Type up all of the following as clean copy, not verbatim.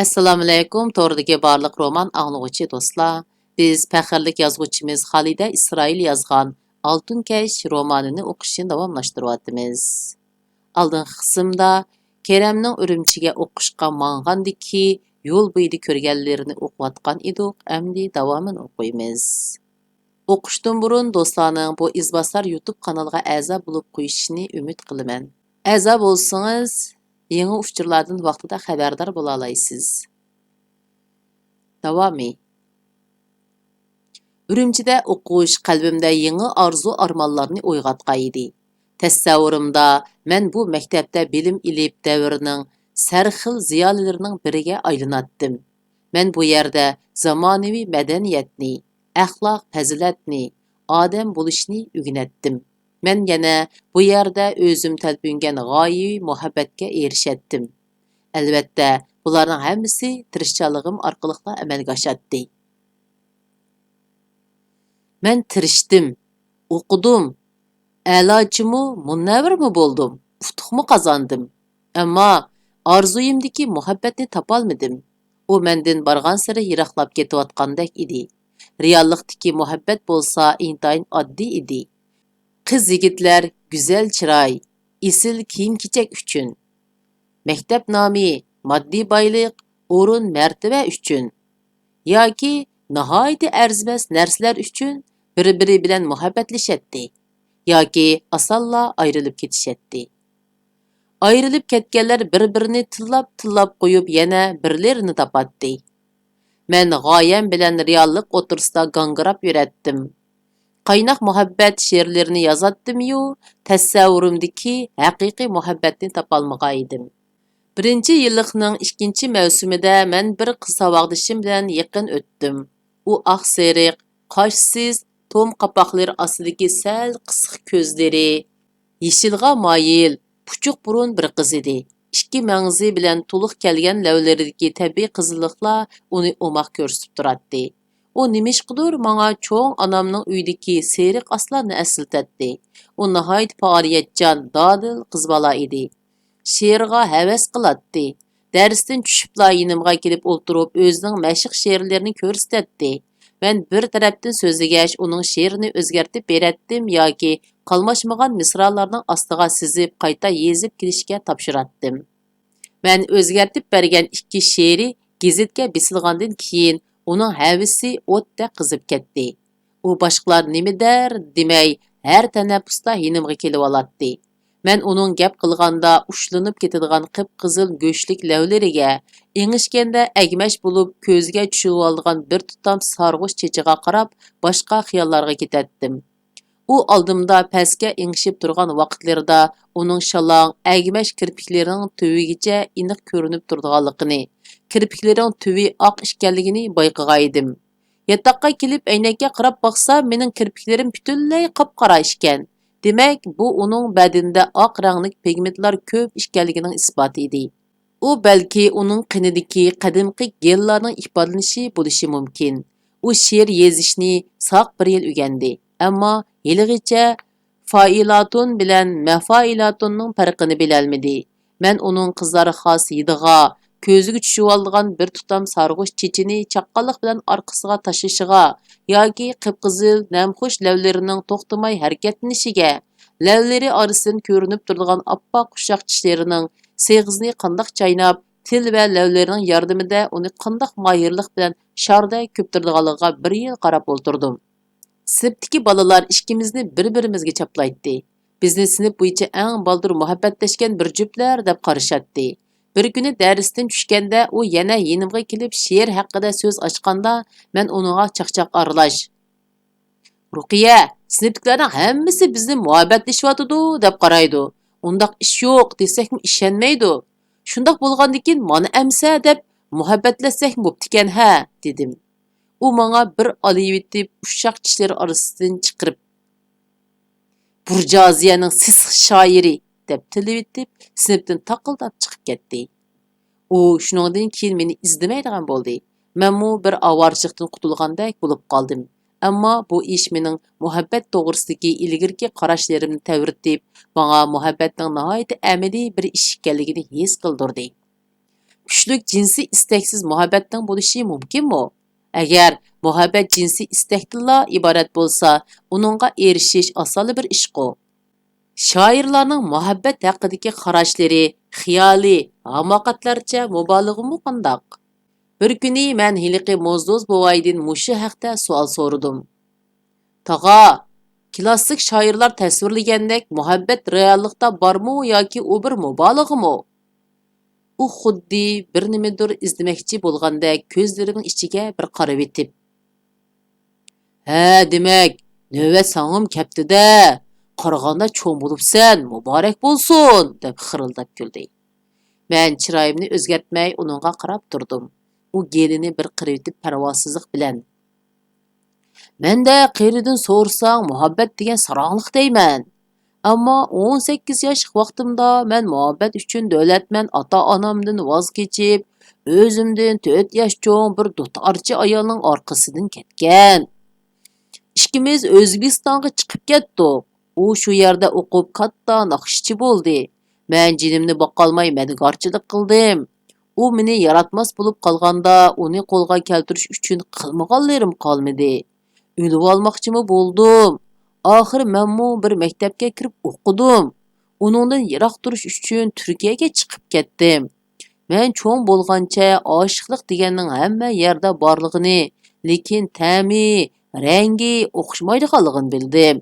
Assalomu alaykum, to'g'ridagi barliq roman anglag'uchi do'stlar. Biz faxrlik yozuvchimiz Xalida Isroil yozgan Altun Kash romanini o'qishni davomlashtiryapmiz. Oldingi qismda Keremning Urumchiga o'qishga mangandiki, yo'l bo'yida ko'rganlarini o'qiyotgan edik, endi davomini o'qiymiz. O'qishdan burun do'stlarning bu izbosar YouTube kanaliga a'zo bo'lib qo'yishini umid qilaman. A'zo bo'lsangiz, yangi uchurlardan vaqtida xabardor bo'la olasiz. Davomi. Urumchida o'qish qalbimda yangi orzu-armonlarni uyg'otgan edi. Tasavvurimda men bu maktabda bilim ilib davrining sarxil ziyolilarining biriga aylanatdim. Men bu yerda zamonaviy madaniyatni, axloq fazilatni, odam bo'lishni o'rganatdim. Men yana bu yerda o'zim talpingan g'oyaviy muhabbatga erishatdim. Albatta, bularning hammasi tirishchiligim orqali amalga oshadi. Men tirishdim, o'qidim, a'lochimu munavvarmi bo'ldim, utuqmi qozondim. Ammo orzuyimdagi muhabbatni topolmadim. U mendan borgan sari yiroqlab ketayotgandek edi. Reallikdagi muhabbat bo'lsa intayin oddiy edi. Qiz-yigitlar go'zal chiroy, esil kiyim-kechak uchun. Maktab nomi, moddiy boylik, o'rin, martaba uchun yoki nihoyat arzimas narsalar uchun bir-biri bilan muhabbatlashadi yoki osonla ayrilib ketishadi. Ayrilib ketganlar bir-birini tillab qo'yib yana birlarini topadi. Men g'oyam bilan reallik o'tirsida gangirab yuratdim. Qaynoq muhabbat she'rlarini yozatdim-yu, tasavvurimdagi haqiqiy muhabbatni topolmagan edim. Birinchi yillikning 2 mavsumida men bir qiz saboqdishim bilan yaqin o'tdim. U oq seriq, qoshsiz, tom qapoqlari ostidagi sal qisiq ko'zlari, yeshilga moyil, puchuq burun bir qiz edi. Ikki mangzi bilan to'liq kelgan lavlaridagi tabiiy qizilliklar uni o'moq ko'rsatib turadi. U nimishqidir menga cho'ng onamning uyidagi seriq aslarni eslatdi. U nihoyat faoliyatchan, dodil qiz bola edi. She'rga havas qiladi. Darsdan tushibla yinimga kelib o'tirib, o'zining mashq she'rlarini ko'rsatdi. Men bir tarafdan so'zlagash, uning she'rini o'zgartib beratdim yoki qalmashmagan misralarning ostiga sizib, qayta yezib kelishga topshiratdim. Men o'zgartib bergan 2 she'ri gazetga bisilgandan keyin uning havisi o'tda qizib ketdi. U boshqalar nima der demay, har tanaffusda yinimga kelib oladi. Men uning gap qilganda ushlanib ketadigan qip-qizil go'shlik lavlariga, engishganda agmash bo'lib ko'zga tushib olgan bir tutam sarg'ush chechiga qarab, boshqa xiyollarga ketatdim. U oldimda pastga engishib turgan vaqtlarida uning shalong, agmash kirpiklarining tuvigacha aniq ko'rinib turganligini, kirpiklarining tuvi oq ekanligini bayqagan edim. Yotoqqa kelib aynakka qarab baqsa, mening kirpiklarim butunlay qop-qora ekan. Demak, bu uning badinida oq ranglik pigmentlar ko'p ekanligining isboti edi. U balki uning qinidagi qadimgi genlarning ifodalanishi bo'lishi mumkin. U she'r yozishni soq bir yil o'rgandi, ammo yiligacha failatun bilan mafailatunning farqini bilolmadi. Men uning qizlar xos yidiga, ko'ziga tushib olgan bir tutam sarg'ush chechini chaqqonlik bilan orqasiga tashishiga yoki qip-qizil namxush lavlarining to'xtamay harakatlanishiga, lavlari orasidan ko'rinib turgan oppoq qushaq tishlarining seg'izni qandoq chaynab, til va lavlarining yordamida uni qandoq mohirlik bilan sharda ko'ptirdiganligiga bir yil qarab o'tirdim. Sinfdagi bolalar ikkimizni bir-birimizga chaplaydi. Bizni sinf bo'yicha eng baldur muhabbatlashgan bir juftlar deb qarashadi. Bir kuni darsdan tushganda u yana yinimga kelib she'r haqida so'z ochganda, men uningga chaqchaq aralash. Ruqiya, sinfdagilarning hammasi bizni muhabbatlashyotidi deb qaraydi. Undaq ish yo'q desakmi ishonmaydi. Shundoq bo'lgandan mana amsa deb muhabbatlashsak bo'pti-kan ha, dedim. U menga bir oliyitib ushaq tishlari orasidan chiqirib, "Burjoziyaning sisq shoiri" deb tilivitib, sinfdan taqildab chiqib ketdi. U shuningdan keyin meni izlamaydigan bo'ldi. Menmu bir avorchilikdan qutulgandek bo'lib qoldim. Ammo bu ish mening muhabbat to'g'risidagi ilgirki qarashlarimni tavritib, menga muhabbatning nihoyat amaliy bir ish ekanligini his qildirdi. Kuchlik jinsiy istaksiz muhabbatning bo'lishi mumkinmi? Agar muhabbat jinsiy istakdinla iborat bo'lsa, uningga erishish oson bir ishqu. Shoirlarning muhabbat haqidagi qarashlari xiyoliy, hamoqatlarcha mubolig'imi qandoq? Bir kuni men hiliqi Mo'zduz buvaydan mushu haqda savol so'radim. Tog'a, klassik shoirlar tasvirlagandek muhabbat reallikda bormi yoki u bir mubolig'imi? U xuddi bir nimadir izlamoqchi bo'lgandek ko'zlarining ichiga bir qarab etib. Ha, demak, navbat sangim kaptida. Qaraganda cho'ng bo'libsan, muborak bo'lsin, deb xirildab kuldi. Men chiroyimni o'zgartmay uningga qarab turdim. U gelini bir qirib etib parvosizlik bilan. Menda qeridan so'rsang, muhabbat degan saronliq deyman. Ammo 18 yoshlik vaqtimda men muhabbat uchun davlatman ota-onamdan voz kechib, o'zimdan 4 yosh cho'ng bir dutorchi ayolning orqasidan ketgan. Ikkimiz O'zbekistonga chiqib ketdik. U shu yerda o'qib katta naqshchi bo'ldi. Men jinimni boqolmay madgorchilik qildim. U meni yaratmas bo'lib qolganda, uni qo'lga keltirish uchun qilmaganlarim qolmadi. O'lib olmoqchimi bo'ldim. Oxiri menmu bir maktabga kirib o'qidim. Uningdan yiroq turish uchun Turkiyaga chiqib ketdim. Men cho'ng bo'lgancha oshiqlik deganning hamma yerda borligini, lekin ta'mi, rangi o'xshamaydiganligini bildim.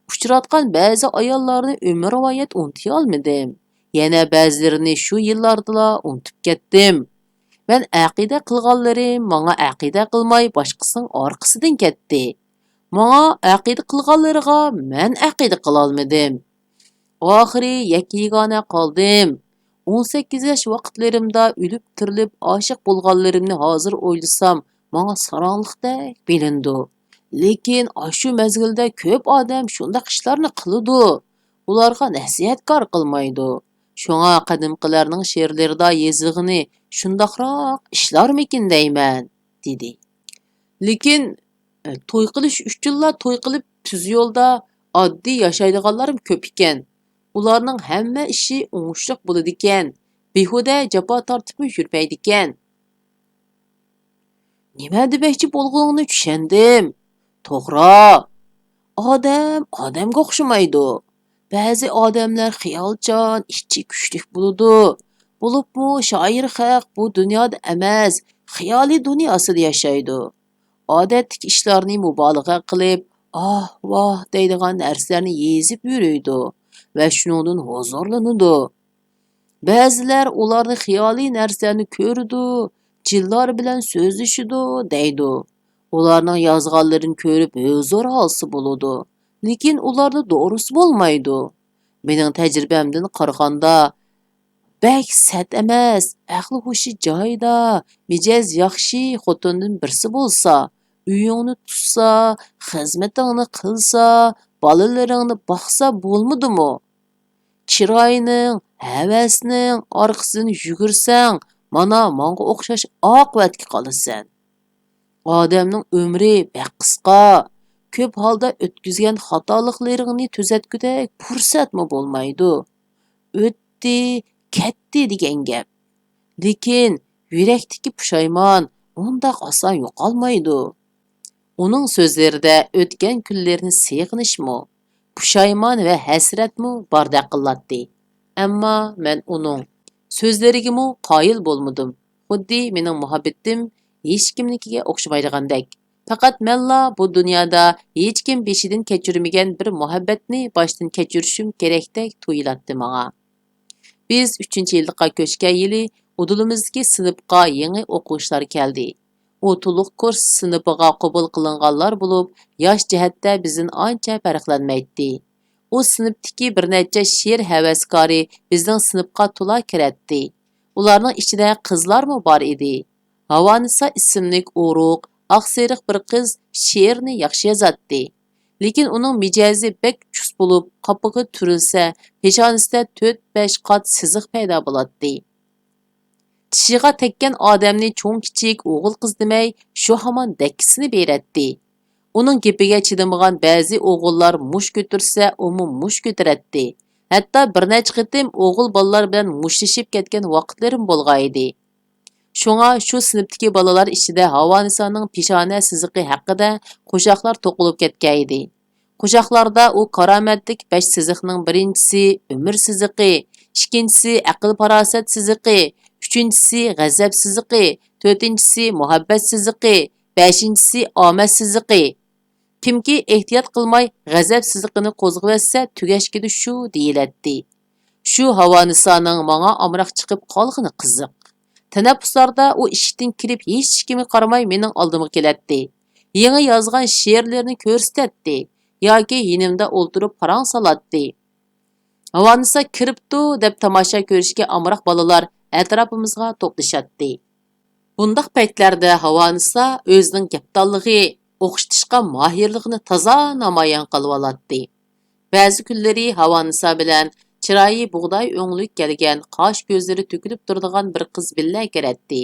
Uchratgan ba'zi ayollarni umr-rivoyat unuta olmadim. Yana ba'zilarini shu yillarda unutib ketdim. Men aqida qilganlarim menga aqida qilmay boshqasining orqasidan ketdi. Menga aqida qilganlariga men aqida qila olmadim. Oxiri yakigona qoldim. 18 yosh vaqtlarimda o'lib tirilib oshiq bo'lganlarimni hozir o'ylasam, menga saronliqdek bilindi. Lekin shu mezgilda ko'p odam shunday ishlarni qiladi. Ularga nasihatkor qilmaydi. Shunga qadimqilarning she'rlarida yezig'ini shundaqroq ishlarmikin deyman, dedi. Lekin to'y qilish uchunla to'y qilib tuz yo'lda oddiy yashaydiganlarim ko'p ekan. Ularning hamma ishi o'ngishli bo'ladi ekan. Behuda jafo tortib yurmaydi ekan. Nima demoqchi bo'lganingni tushundim. To'g'ri. Odamga o'xshamaydi. Ba'zi odamlar xiyolchan, ichi kuchli bo'ladi. Bo'libmi shoir haq bu dunyoda emas, xiyoliy dunyosida yashaydi. Odatdagi ishlarni mubolag'a qilib, voh deydigan narsalarni yezib yuriydi va shuningdan huzurlanadi. Ba'zilar ularni xiyoliy narsalarni ko'rdi, jillar bilan so'zlashidi deydi. Ularning yozganlarini ko'rib huzur olsa bo'ladi. Lekin ularda to'g'risi bo'lmaydi. Mening tajribamdan qaraganda bak sat emas, aqli hushi joyida, mijoz yaxshi xotindan birsi bo'lsa, uyingni tutsa, xizmatingni qilsa, bolalaringni boqsa bo'lmadimi? Chiroyning, havasning orqasidan yugursang, mana menga o'xshash oqibatga qolasan. Odamning umri bak qisqa. Ko'p holda o'tkazgan xatoliklaringni tuzatgudek fursatmi bo'lmaydi. O'tdi, ketdi degan gap. Lekin yurakdagi pushaymon undaq oson yo'qolmaydi. Uning so'zlarida o'tgan kunlarni seg'inishmi, pushaymon va hasratmi bordaq qiladi. Ammo men uning so'zlariga qoyil bo'lmadim. Xuddi mening muhabbatim hech kimnikiga o'xshamaydigandek. Faqat menla bu dunyoda hech kim beshidan kechirmagan bir muhabbatni boshdan kechirishim kerakdek tuyuladi menga. Biz 3-yillikqa ko'chgan yili udulimizdagi sinfga yangi o'quvchilar keldi. U to'liq kurs sinfiga qabul qilinganlar bo'lib, yosh jihatda bizdan ancha farqlanmaydi. U sinfdagi bir necha she'r havaskori bizning sinfga to'la kiradi. Ularning ichida qizlarmi bor edi. Havanisa ismli o'ruq, oqseriq bir qiz she'rni yaxshi yozadi. Lekin uning mijozi bek chus bo'lib, qopig'i turilsa, peshonasida 4-5 qat siziq paydo bo'ladi. Tishiga tekkan odamni cho'ng-kichik o'g'il qiz demay, shu hamon dakkisini beradi. Uning gapiga chidamagan ba'zi o'g'illar mush ko'tirsa, mush ko'taradi. Hatto bir necha qitim o'g'il bolalar bilan mushlashib ketgan vaqtlarim bo'lgan edi. Şuna şu sinipdagi balalar ichida Havanisaning peshona siziqi haqida qo'shoqlar to'qilib ketgan edi. Qo'shoqlarda u karomatlik 5 siziqning birinchisi umr siziqi, ikkinchisi aql-farosat siziqi, uchinchisi g'azab siziqi, to'rtinchisi muhabbat siziqi, beshinchisi omad siziqi. Kimki ehtiyot qilmay g'azab siziqini qo'zg'avatsa tugashkidi shu deyilatdi. Shu Havanisaning menga amroq chiqib qolg'ini qiziq. Tanaffuslarda u eshikdan kirib hech kimga qaramay mening oldimga kelatdi. Yangi yozgan she'rlarini ko'rsatdi yoki yonimda o'ltirib parang solatdi. Havanisa kiribdi deb tomosha ko'rishga amroq bolalar atrofimizga to'plashatdi. Bundaq paytlarda Havanisa o'zining gapdonligi, o'qitishga mohirligini toza namoyon qilib oladi. Ba'zi kunlari Havanisa bilan chiroyi bug'doy o'nglik kelgan, qosh ko'zlari to'kilib turadigan bir qiz billa keratdi.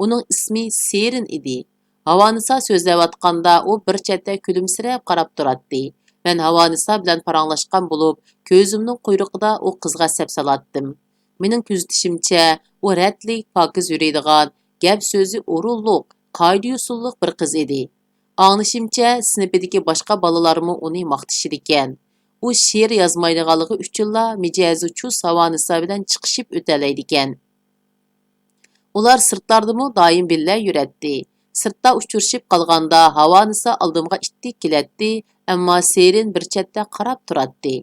Uning ismi Serin edi. Havanisa so'zlayotganda u bir chetda kulimsirab qarab turadi. Men Havanisa bilan paranglashgan bo'lib, ko'zimning quyruqida u qizga sap solatdim. Mening kuzatishimcha, u ratlik, pokiz yuradigan, gap so'zi o'rinliq, qoida usulliq bir qiz edi. Anglashimcha, sinfidagi boshqa bolalarmi uni maqtashir ekan. U she'r yozmaydiganligi uchunla mijozi chus Havanisa bilan chiqishib o'talaydi ekan. Ular sirtlardimi doim billa yuradi. Sirtda uchrashib qolganda Havanisa oldimga ittik keladi, ammo Serin bir chetda qarab turadi.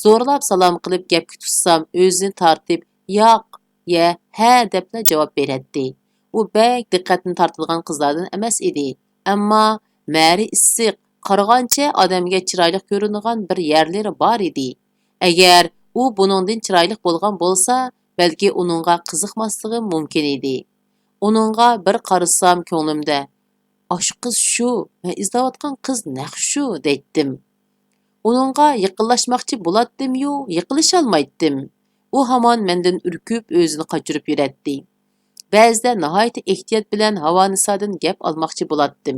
Zo'rlab salom qilib gapga tutsam, o'zini tortib, "Yo'q, ya, ha" deb javob beradi. U bek diqqatni tortadigan qizlardan emas edi, ammo ma'ri issiq, qaragancha odamga chiroyli ko'rinadigan bir yerlari bor edi. Agar u buningdan chiroyli bo'lgan bo'lsa, balki uningga qiziqmasligim mumkin edi. Uningga bir qarasam ko'nglimda, "Ash qiz shu, men izlayotgan qiz naq shu" deydim. Uningga yaqinlashmoqchi bo'latdim-yu, yaqinlasha olmaydim. U hamon mendan urkib o'zini qochirib yuradi. Ba'zida nihoyat ehtiyot bilan Havanisadan gap olmoqchi bo'latdim.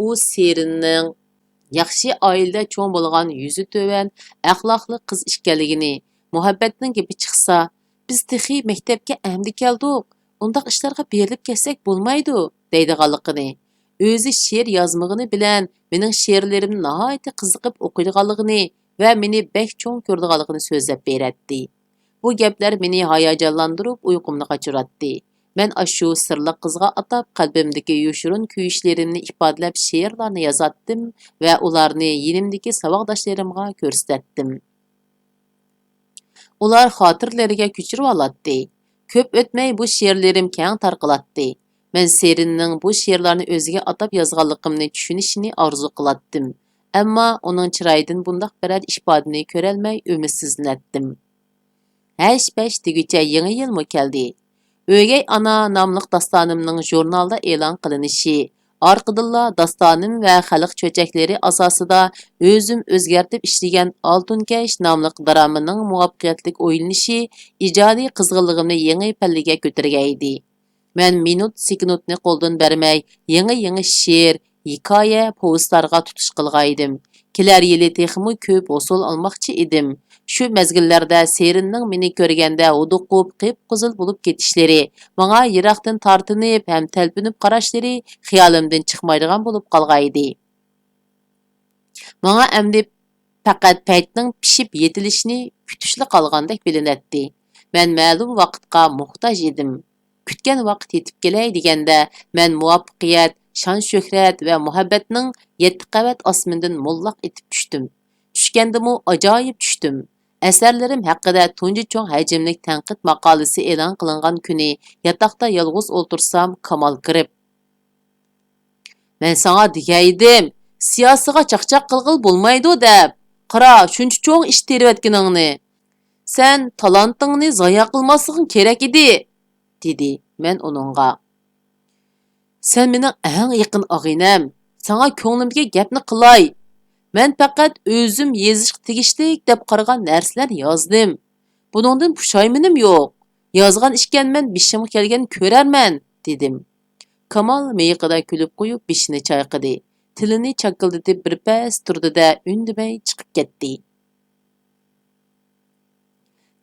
U Serinning yaxshi oilada cho'ng bo'lgan, yuzi to'van, axloqli qiz ekanligini, muhabbatning gapi chiqsa, biz texi maktabga amdi keldik, undaq ishlarga berilib ketsak bo'lmaydi, deydiganligini, o'zi she'r yozmag'ini bilan mening she'rlarimni nihoyat qiziqib o'qiydiganligini va meni bek cho'ng ko'rdiganligini so'zlab beradi. Bu gaplar meni hayajonlantirib uyqumni qochiradi. Men ashu sirliq qizga atab qalbimdagi yoshirin kuyishlarimni ifodalab she'rlarni yozatdim va ularni yenimdagi saboqdoshlarimga ko'rsatdim. Ular xotirlariga ko'chirib oladi. Ko'p o'tmay bu she'rlarim keng tarqaladi. Men Serinning bu she'rlarni o'ziga atab yozganligimni tushunishini orzu qilatdim. Ammo uning chiroyidan bundaq biror ifodani ko'rolmay umidsizlandim. Hash-pash deguncha yangi yilmi keldi. O'gay ana nomli dastonimning jurnalda e'lon qilinishi, orqadilla dastonim va xalq cho'chaklari asosida o'zim o'zgartib ishlagan Oltunkash nomli dramaning muvaffaqiyatli o'yinlanishi ijodiy qizg'inligimni yangi pallaga ko'targan edi. Men minut sekundni qo'ldan bermay, yangi she'r, hikoya, povestlarga tutish qilgan edim. Kelar yili texmi ko'p hosil olmoqchi edim. Shu mezgillarda Serinning meni ko'rganda huduqib, qip-qizil bo'lib ketishlari, menga yiroqdan tortinib ham talpinib qarashlari xayolimdan chiqmaydigan bo'lib qolgan edi. Menga endi faqat paytning pishib yetilishini kutishli qolgandek bilinadi. Men ma'lum vaqtga muhtoj edim. Kutgan vaqt yetib kelay deganda, men muvaffaqiyat, shon-shuhrat va muhabbatning 7 qavat osmondan mullaq etib tushdim. Tushgandimi ajoyib tushdim. Asarlarim haqida tunji cho'ng hajmlik tanqid maqolasi e'lon qilingan kuni yotoqda yolg'iz o'tirsam Kamal kirib, "Men sana degaydim, siyosiga chaqchaq qilg'il bo'lmaydi deb. Qara, shuncha cho'ng ish terayotganingni. Sen talantingni zoya qilmasliging kerak edi", dedi. Men uningga, "Sen mening eng yaqin og'inam. Sana ko'nglimga gapni qilay. Men faqat o'zim yozishga tegishlik deb qaragan narsalar yozdim. Buningdan pushaymonim yo'q. Yozgan ishkanman, beshimga kelgan ko'rarman", dedim. Kamal miyiqida kulib qo'yib beshini chayqadi. Tilini chakildatib bir pas turdi-da, undamay chiqib ketdi.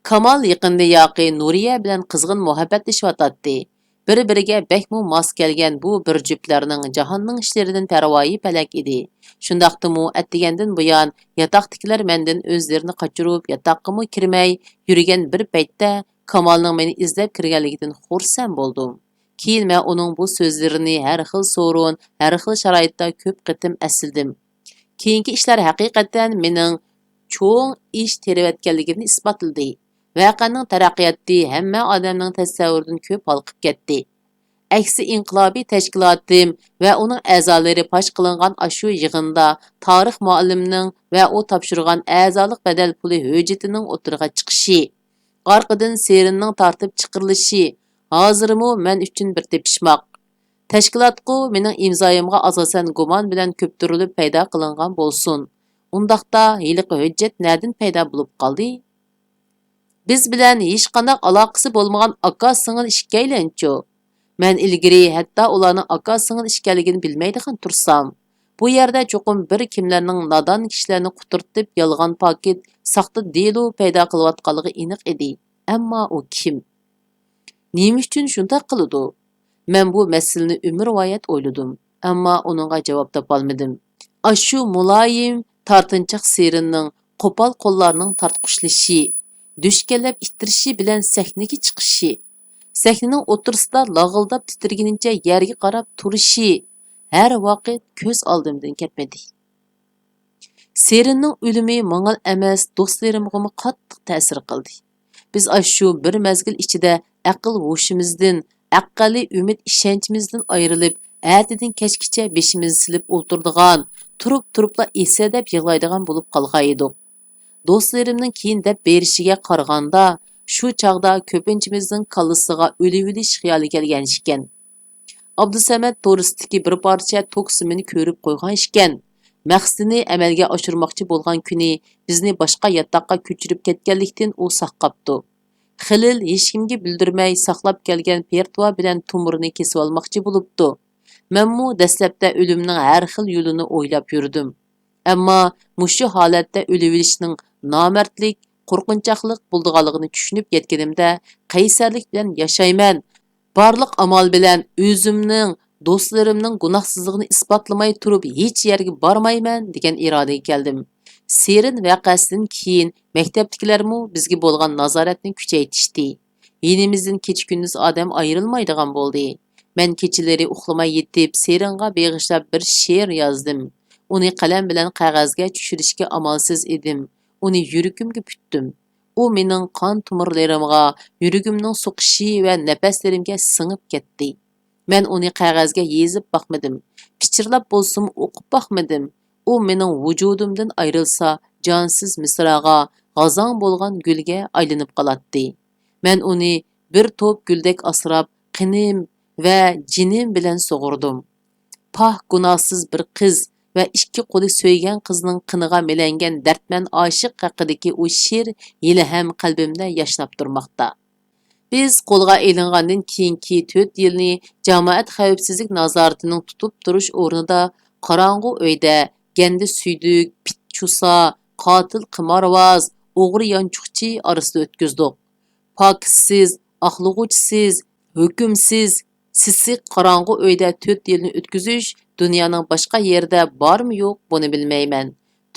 Kamal yaqinda yoqi Nuriya bilan qizg'in muhabbatlashib o'tadi. Bir-biriga bekmu mos kelgan bu bir juftlarning jahonning ishlaridan parvoyi palak edi. Shundaqdimi atdigandan buyon yotoqdagilar mendan o'zlarini qochirib, yotoqqamu kirmay yurgan bir paytda Kamolning meni izlab kirganligidan xursand bo'ldim. Keyin men uning bu so'zlarini har xil so'rin, har xil sharoitda ko'p qitim asildim. Keyingi ishlar haqiqatan mening cho'ng ish terayotganligimni isbotladi. Voqeaning taraqqiyoti hamma odamning tasavvuridan ko'p halqib ketdi. Aksi inqilobiy tashkilotim va uning a'zolari fosh qilingan ashu yig'inda tarix muallimning va u topshirgan a'zolik badal puli hujjatining o'tirg'a chiqishi, orqadan serinning tortib chiqirilishi hozirmu men uchun bir tepishmoq. Tashkilotqu mening imzoyimga asosan gumon bilan ko'ptirilib paydo qilingan bo'lsin. Undaqda hiliqi hujjat nerdan paydo bo'lib qoldi? Biz bilan hech qanday aloqasi bo'lmagan aka-singil ishkaylanchu. Men ilgari hatto ularning aka-singil ishkanligini bilmaydigan tursam, bu yerda cho'qim bir kimlarning nodon kishilarni quturtib yolg'on paket, saxta delo paydo qilayotganligi aniq edi. Ammo u kim? Nima uchun shunday qiladi? Men bu masalani umr-voyat o'yladim, ammo uningga javob topolmadim. Ashu muloyim tortinchoq serinning qo'pol qo'llarining tortqishlashi, dushkallab ittirishi bilan sahnaga chiqishi, sahnaning o'tirsida lag'ildab titirgunicha yerga qarab turishi har vaqt ko'z oldimdan ketmadi. Serinning o'limi menga emas, do'stlarimga qattiq ta'sir qildi. Biz ashu bir mezgil ichida aql hushimizdan, aqli umid ishonchimizdan ayrilib, ertadan kechgacha beshimizni silib o'tirdigan, turib-turibla esa deb yig'laydigan bo'lib qolgan edik. Do'stlarimning keyin deb berishiga qaraganda, shu chaqda ko'pinchimizning kallasiga o'livilish xiyoli kelgan ekan. Abdusamad to'g'risidagi bir parcha to'ksimini ko'rib qo'ygan ekan. Maqsadini amalga oshirmoqchi bo'lgan kuni bizni boshqa yotoqqa ko'chirib ketganlikdan u saqlabdi. Xilil hech kimga bildirmay saqlab kelgan pertva bilan tumurni kesib olmoqchi bo'libdi. Menmu dastlabda o'limning har xil yo'lini o'ylab yurdim. Ammo mushu holatda o'livilishning nomardlik, qo'rqinchoqlik bo'lganligini tushunib yetganimda qaysarlik bilan yashayman. Barliq amal bilan o'zimning, do'stlarimning gunohsizligini isbotlamay turib hech yerga bormayman degan irodaga keldim. Serin voqeasidan keyin maktabdagilarmu bizga bo'lgan nazoratni kuchaytirishdi. Yinimizdan kecha-kunduz odam ayrilmaydigan bo'ldi. Men kechalari uxlamay yetib, Seringa beg'ishlab bir she'r yozdim. Uni qalam bilan qog'ozga tushirishga amalsiz edim. Uni yuragimga putdim. U mening qon tomirlarimga, yuragimning so'qishi va nafaslarimga singib ketdi. Men uni qog'ozga yezib boqmadim. Pichirlab bo'lsam o'qib boqmadim. U mening vujudimdan ayrilsa, jonsiz misraga, g'azon bo'lgan gulga aylanib qolatdi. Men uni bir to'p guldek asrab, qinim va jinim bilan sug'urdim. Pah gunohsiz bir qiz va ikki qo'li so'ygan qizning qiniga melangan dardman oshiq haqidagi u she'r yili ham qalbimda yashnab turmoqda. Biz qo'lga elingandan keyingi 4 yilni jamoat xavfsizlik nazoratining tutib turish o'rnida qorong'u uyda gandi suydik, pitchusa, qotil qimorvoz, o'g'ri yanchuqchi orasida o'tkazdik. Pokitsiz, axlug'uchsiz, hukmsiz, sissiq qorong'u uyda 4 yilni o'tkazish dunyoning boshqa yerida bormi yo'q buni bilmayman.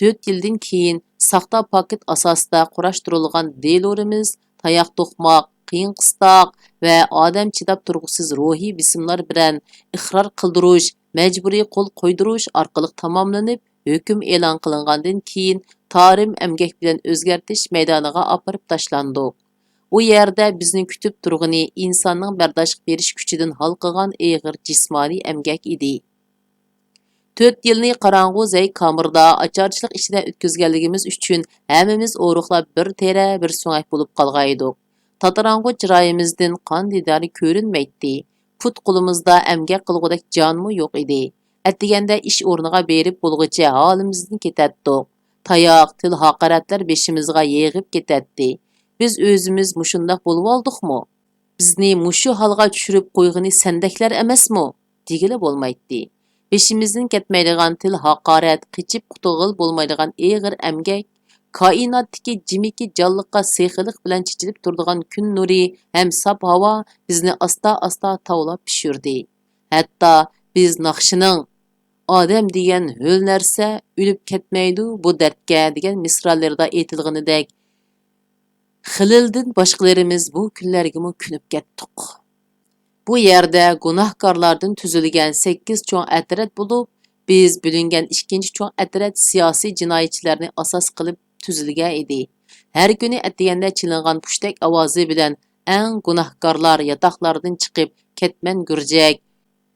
4 yildan keyin saxta paket asosida qurashtirilgan delorimiz tayoq to'qmoq, qiyin qistoq va odam chidab turg'usiz ruhiy bisimlar bilan iqror qildirish, majburiy qo'l qo'ydirish orqali tamomlanib, hukm e'lon qilingandan keyin tarim emgak bilan o'zgartish maydoniga opirib tashlandi. U yerda bizni kutib turg'ini insonning bardosh berish kuchidan halqagan og'ir jismoniy emgak edi. 4 yilni qorong'u zay kamerda ocharchilik ichida o'tkazganligimiz uchun hammamiz o'ruqlab bir tera bir so'ngak bo'lib qolgan edik. Tatarang'u chiroyimizdan qon didori ko'rinmaydi. Put qo'limizda emgak qilgudek jonmi yo'q edi. Atdiganda ish o'rniga berib bo'lg'icha holimizdan ketatdik. Tayoq, til haqoratlar beshimizga yig'ib ketadi. Biz o'zimiz mushundoq bo'lib oldikmi? Bizni mushu holga tushirib qo'yg'ini sendaklar emasmi? Degili bo'lmaydi. Beshimizdan ketmaydigan til haqorat, qichib qutug'il bo'lmaydigan og'ir emgak, Koinotdagi jimiki jonliqqa sexilik bilan chechilib turadigan kun nuri ham sap havo bizni asta-asta tavlab pishirdi. Hatto biz naqshining odam degan ho'l narsa o'lib ketmaydi bu dardga degan misralarda aytilganidek Xilildan boshqalarimiz bu kunlarga kunib ketdik. Bu yerda gunohkorlardan tuzilgan 8 cho'ng atrat bo'lib, biz bo'lingan ikkinchi cho'ng atrat siyosiy jinoyatchilarni asos qilib tuzilgan edi. Har kuni atganda chilingan pushtak ovozi bilan eng gunohkorlar yotoqlardan chiqib, ketman gurjak,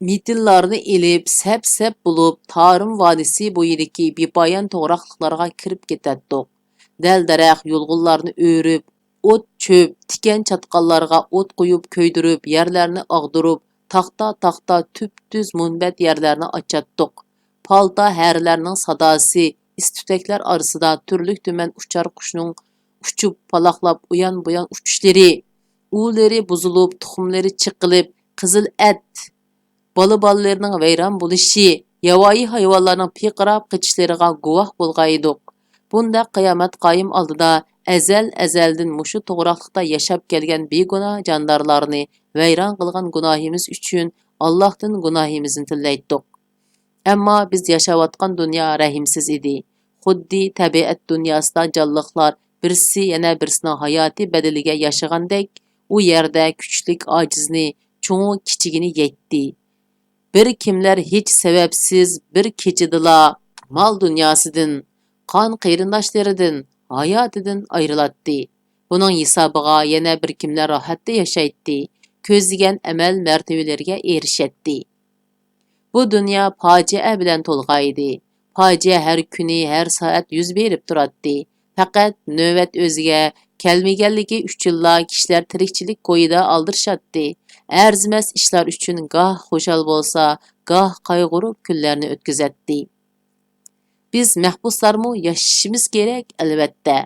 mitillarni elib, sap-sap bo'lib, Tarim vodisi bo'yidagi bepoyon to'g'roqliqlarga kirib ketaddik. Dal-darax yo'lg'unlarni o'rib, o't çöp, tikan çatqallarga o't qo'yib ko'ydirib, yerlarni og'dirib, taxta tüp-tüz munbat yerlarni ochatdiq. Palta harlarning sadosi, istutaklar orasida turlik tuman uchar qushning uchib paloqlab uyan-buyan uchishlari, uylari buzilib, tuxumlari chiqilib, qizil at, bola-bolalarining vayron bo'lishi, yovvoyi hayvonlarning piqirab qichishlariga guvoh bo'lgan edik. Bunda qiyomat qoyim oldida azal-azaldan mushu to'g'roqliqda yashab kelgan begunoh jandorlarni vayron qilgan gunohimiz uchun Allohdan gunohimizni tillaydik. Ammo biz yashayotgan dunyo rahimsiz edi. Xuddi tabiat dunyosida jonliqlar birisi yana birisining hayoti badaliga yashagandek, u yerda kuchlik ojizni, cho'ng kichigini yetdi. Bir kimlar hech sababsiz bir kechidila mol dunyosidan, qon qarindoshlaridan, hayotidan ayrilatdi. Buning hisobiga yana bir kimlar rohatda yashaydi, ko'zlagan amal martabalariga erishatdi. Bu dunyo fojia bilan to'lgan edi. Fojia har kuni, har soat yuz berib turadi. Faqat navbat o'ziga kelmaganligi uchunla kishilar tirikchilik qo'yida aldirishadi. Arzimas ishlar uchun goh xushal bo'lsa, goh qayg'urib kunlarni o'tkazadi. Biz mahbuslarmu yashashimiz kerak albatta.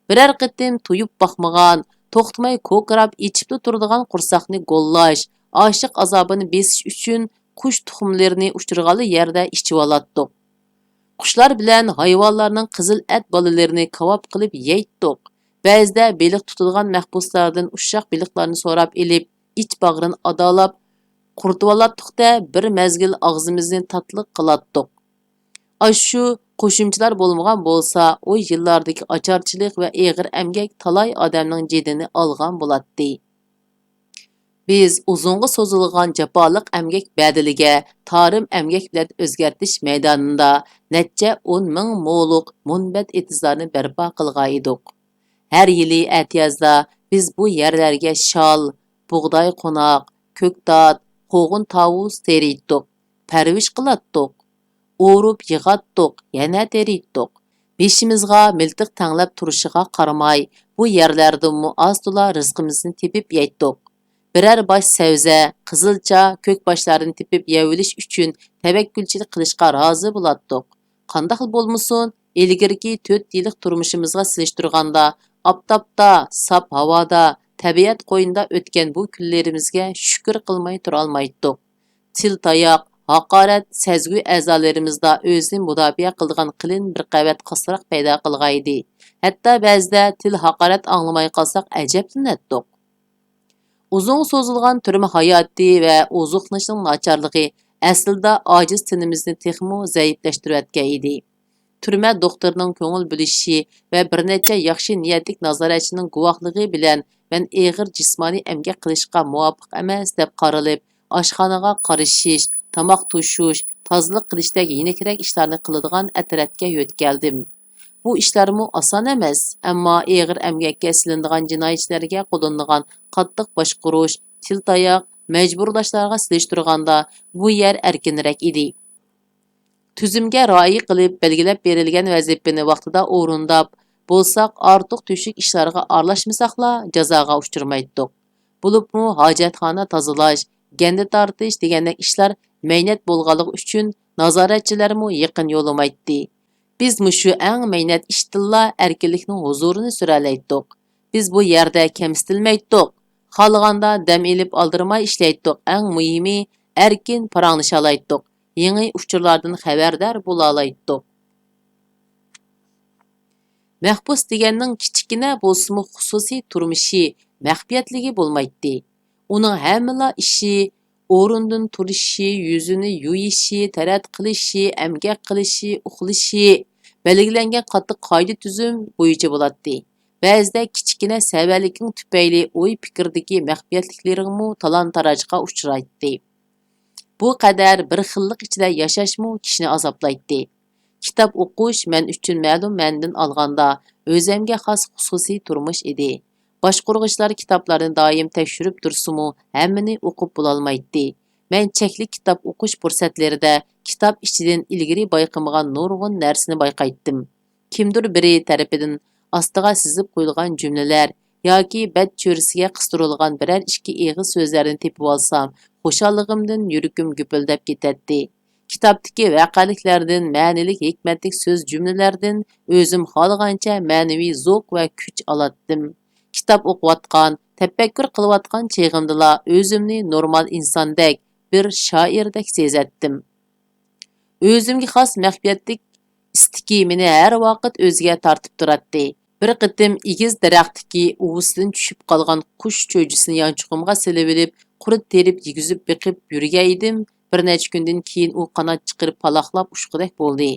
Biror qitim to'yib boqmagan, to'xtamay ko'krab ichib turadigan qursaqni go'llash, oshiq azobini besish uchun qush tuxumlarini uchirg'ali yerda ichib olatdik. Qushlar bilan hayvonlarning qizil at bolalarini kavob qilib yeytdik. Ba'zida beliq tutilgan mahbuslardan ushshoq beliqlarni so'rab elib, ich bag'rini adolab, quritib olatdik-da bir mezgil og'zimizni tatliq qilatdik. Ashu qo'shimchalar bo'lmagan bo'lsa, o yillardagi ocharchilik va eg'ir emgak talay odamning jedini olgan bo'ladi. Biz uzunga so'zilgan jafoliq emgak badiliga tarim emgak bilan o'zgartish maydonida necha 10 ming mo'liq munbat etizlarni barpo qilgan edik. Har yili atiyazda biz bu yerlarga shol, bug'doy qo'noq, ko'ktot, qo'g'in tovus teriydik, parvish qilatdik. O'rib yig'atdik, yana teriydik. Beshimizga miltiq tanglab turishiga qaramay, bu yerlardan oz-to'la rizqimizni tepib yeytdik. Biror bosh savza, qizilcha, ko'k boshlarni tepib yevilish uchun tavakkulchilik qilishga rozi bo'latdik. Qanday bo'lmasin, ilgirki 4 yillik turmushimizga silishtirganda, oftobda, sap havoda, tabiat qo'yinda o'tgan bu kunlarimizga shukr qilmay tura olmaydik. Til tayoq, haqorat sezgu a'zolarimizda o'zini mudofaa qilgan qilin bir qavat qasroq paydo qilgan edi. Hatto ba'zida til haqorat anglamay qolsak ajablanatdik. Uzun so'zilgan turma hayoti va ozuqlanishning nacharligi aslida ojiz tinimizni texmo zaiflashtirayotgan edi. Turma doktorning ko'ngil bo'lishi va bir necha yaxshi niyatlik nazoratchining guvohligi bilan men og'ir jismoniy emgak qilishga muvofiq emas deb qaralib, oshxonaga qarishish, tomoq tushish, tozalik qilishdak yenikrak ishlarni qiladigan atratga yo'tkaldim. Bu ishlarmu oson emas, ammo og'ir emgakka silinadigan jinoyatchilarga qo'llanilgan qattiq boshqurish, til tayoq, majburlashlarga silishtirganda bu yer erkinroq edi. Tuzumga rioya qilib belgilab berilgan vazifani vaqtida o'rindab, bo'lsaq ortiq tüşük ishlarga aralashmasaqla jazoga uchirmaydik. Bo'libmi hojatxona tozalash, ganda tortish degandek ishlar mehnat bo'lganligi uchun nazoratchilarmu yaqin yo'lamaydi. Biz mushu eng mehnat ishtilla erkinlikning huzurini suralaydik. Biz bu yerda kamsitilmaydik. Xalganda dam elib oldirmay ishlaydik. Eng muhimi erkin paranglashaydik. Yangi uchurlardan xabardor bo'la olaydik. Mahbus deganning kichkina bo'lsa-mu xususiy turmushi, maxfiyatligi bo'lmaydi. Uning hammala ishi, o'rindan turishi, yuzini yuyishi, tarat qilishi, amgak qilishi, uxlashi belgilangan qattiq qoida tuzum bo'yicha bo'ladi. Ba'zida kichkina savallikning tufayli o'y fikrdagi maxfiyatliklaringmi talon-tarojga uchraydi. Bu qadar bir xillik ichida yashashmi kishini azoblaydi. Kitob o'qish men uchun ma'lum ma'nodan olganda o'zimga xos xususiy turmush edi. Boshqurg'ichlar kitoblarni doim tekshirib tursimu, hammani o'qib bo'lolmaydi. Men chekli kitob o'qish fursatlarida kitob ichidan ilgari bayqamagan nurg'un narsani bayqaytdim. Kimdir biri tarafidan ostiga sizib qo'yilgan jumlalar yoki bad cho'risiga qistirilgan biror ikki eg'iz so'zlarni tepib olsam, xushalligimdan yuragim gupildab ketadi. Kitobdagi vaqaliklardan, ma'nilik hikmatlik so'z jumlalardan o'zim xohlagancha ma'naviy zavq va kuch olatdim. Kitob o'qiyotgan, tafakkur qilayotgan cheg'imdala o'zimni normal insondek, bir shoirdek sezatdim. O'zimga xos maxfiyatlik istiki meni har vaqt o'ziga tortib turadi. Bir qitim egiz daraxtdagi uvusidan tushib qolgan qush cho'jisini yanchug'imga silib olib, qurit terib yegizib biqib yurgan edim. Bir necha kundan keyin u qanot chiqarib paloqlab ushqidek bo'ldi.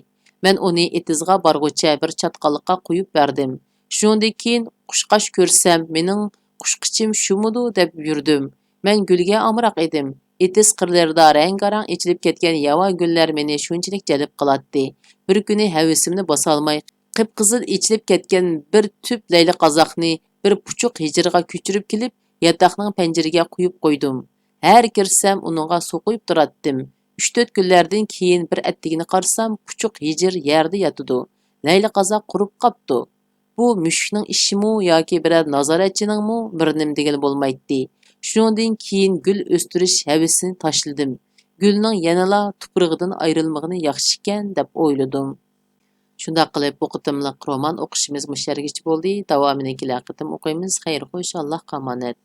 Men uni etizga borgucha bir chatqalliqqa qo'yib berdim. Shundan keyin qushqash ko'rsam, mening qushqichim shumudu deb yurdim. Men gulga amroq edim. Etiz qirlarida rang-garang echilib ketgan yava gullar meni shunchalik jalb qiladi. Bir kuni havisimni bosolmay, qip-qizil echilib ketgan bir tüp layli qozoqni bir puchuq hijirga ko'chirib kelib, yataqning panjiriga qo'yib qo'ydim. Har kirsam uningga suv quyib turatdim. 3-4 kunlardan keyin bir attigini qarsam, puchuq hijir yerda yotidi. Layli qozoq qurib qopti. Bu mushukning ishimi yoki biror nazoratchiningmi birnim degan bo'lmaydi. Shundan keyin gul o'stirish havisini tashladim. Gulning yanala tuprog'idan ayrilmag'ini yaxshi ekan deb o'yladim. Shunday qilib bu qitimliq roman o'qishimiz mushargich bo'ldi. Davomini kelgan qitim o'qiymiz. Xayr, xo'sh, Alloh qomonat.